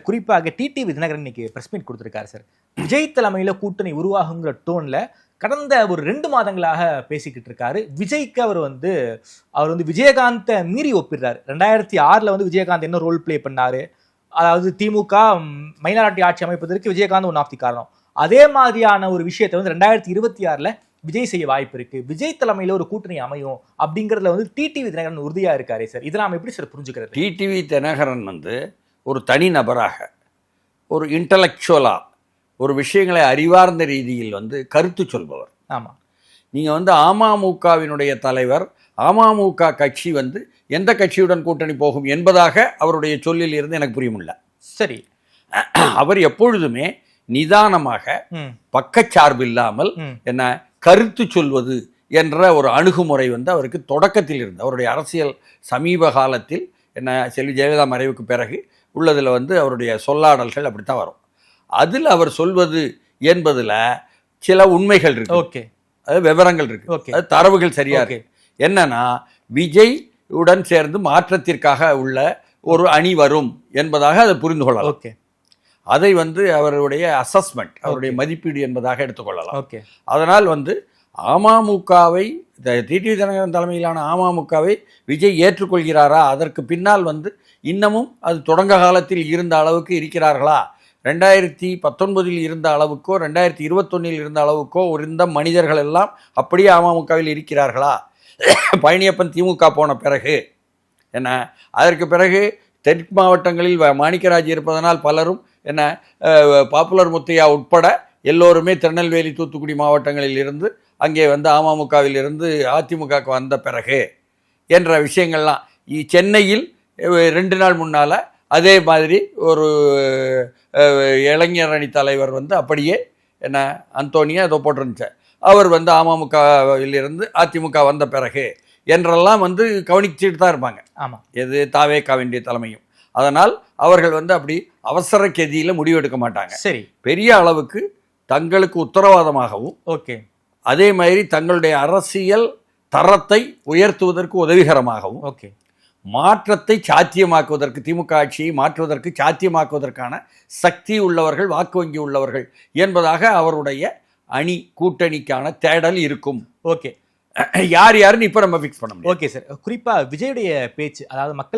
குறிப்பாக டிடிவி தினகரன் இன்னைக்கு press meet கொடுத்திருக்காரு சார். விஜய் தலைமையில கூட்டணி உருவாகுங்கிற டோன்ல கடந்த ஒரு 2 மாதங்களாக பேசிக்கிட்டு இருக்காரு. விஜய்க்கு அவர் வந்து விஜயகாந்தை மீறி ஒப்பிடுறாரு. 2006 வந்து விஜயகாந்த் என்ன ரோல் பிளே பண்ணாரு, அதாவது திமுக மைனாரிட்டி ஆட்சி அமைப்பதற்கு விஜயகாந்த் ஒன் ஆஃப் தி காரணம். அதே மாதிரியான ஒரு விஷயத்தை வந்து 2026 விஜய் செய்ய வாய்ப்பு இருக்கு, விஜய் தலைமையில ஒரு கூட்டணி அமையும் அப்படிங்கறதுல வந்து டிடிவி தினகரன் உறுதியா இருக்காரு சார். இதை நாம எப்படி சார் புரிஞ்சுக்கிறது? டிடிவி தினகரன் வந்து ஒரு தனி நபராக, ஒரு இன்டலெக்சுவலா, ஒரு விஷயங்களை அறிவார்ந்த ரீதியில் வந்து கருத்து சொல்பவர். ஆமா, நீங்க வந்து அமமுகவினுடைய தலைவர், அமமுக கட்சி வந்து எந்த கட்சியுடன் கூட்டணி போகும் என்பதாக அவருடைய சொல்லில் இருந்து எனக்கு புரியவில்லை. சரி, அவர் எப்பொழுதுமே நிதானமாக பக்கச்சார்பு இல்லாமல் என்ன கருத்து சொல்வது என்ற ஒரு அணுகுமுறை வந்து அவருக்கு தொடக்கத்தில் இருந்து, அவருடைய அரசியல் சமீப காலத்தில் என்ன செல்வி ஜெயலலிதா மறைவுக்கு பிறகு உள்ளதில் வந்து அவருடைய சொல்லாடல்கள் அப்படித்தான் வரும். அதில் அவர் சொல்வது என்பதில் சில உண்மைகள் இருக்கு, ஓகே, அது விவரங்கள் இருக்கு, அது தரவுகள் சரியா இருக்கு. என்னன்னா விஜய் உடன் சேர்ந்து மாற்றத்திற்காக உள்ள ஒரு அணி வரும் என்பதாக அதை புரிந்து கொள்ளலாம். ஓகே, அதை வந்து அவருடைய அசஸ்மெண்ட், அவருடைய மதிப்பீடு என்பதாக எடுத்துக்கொள்ளலாம். ஓகே, அதனால் வந்து அமமுகவை, டிடிவி தினகரன் தலைமையிலான அமமுகவை விஜய் ஏற்றுக்கொள்கிறாரா, அதற்கு பின்னால் வந்து இன்னமும் அது தொடங்க காலத்தில் இருந்த அளவுக்கு இருக்கிறார்களா, 2019 இருந்த அளவுக்கோ 2021 இருந்த அளவுக்கோ இருந்த மனிதர்கள் எல்லாம் அப்படியே அமமுகவில் இருக்கிறார்களா, பழனியப்பன் திமுக போன பிறகு என்ன, அதற்கு பிறகு தெற்கு மாவட்டங்களில் மாணிக்கராஜ் இருப்பதனால் பலரும் என்ன பாப்புலர் முத்தையா உட்பட எல்லோருமே திருநெல்வேலி தூத்துக்குடி மாவட்டங்களில் இருந்து அங்கே வந்து அமமுகவில் இருந்து அதிமுகவுக்கு வந்த பிறகு என்ற விஷயங்கள்லாம் சென்னையில் 2 நாள் முன்னால் அதே மாதிரி ஒரு இளைஞர் அணி தலைவர் வந்து அப்படியே என்ன அந்தோனியா ஏதோ போட்டிருந்துச்சு, அவர் வந்து அமமுகவில் இருந்து அதிமுக வந்த பிறகு என்றெல்லாம் வந்து கவனிச்சுட்டு தான் இருப்பாங்க. ஆமாம், எது தாவேகா வேண்டிய தலைமையும். அதனால் அவர்கள் வந்து அப்படி அவசர கதியில் முடிவெடுக்க மாட்டாங்க. சரி, பெரிய அளவுக்கு தங்களுக்கு உத்தரவாதமாகவும், ஓகே, அதே மாதிரி தங்களுடைய அரசியல் தரத்தை உயர்த்துவதற்கு உதவிகரமாகவும், ஓகே, மாற்றத்தை சாத்தியமாக்குவதற்கு, திமுக ஆட்சியை மாற்றுவதற்கு சாத்தியமாக்குவதற்கான சக்தி உள்ளவர்கள், வாக்கு வங்கி உள்ளவர்கள் என்பதாக அவருடைய அணி கூட்டணிக்கான தேடல் இருக்கும். ஓகே, யார் யாருன்னு இப்போ நம்ம ஃபிக்ஸ் பண்ண முடியும். Okay sir. குறிப்பா விஜயுடைய பேச்சு, அதாவது மக்கள்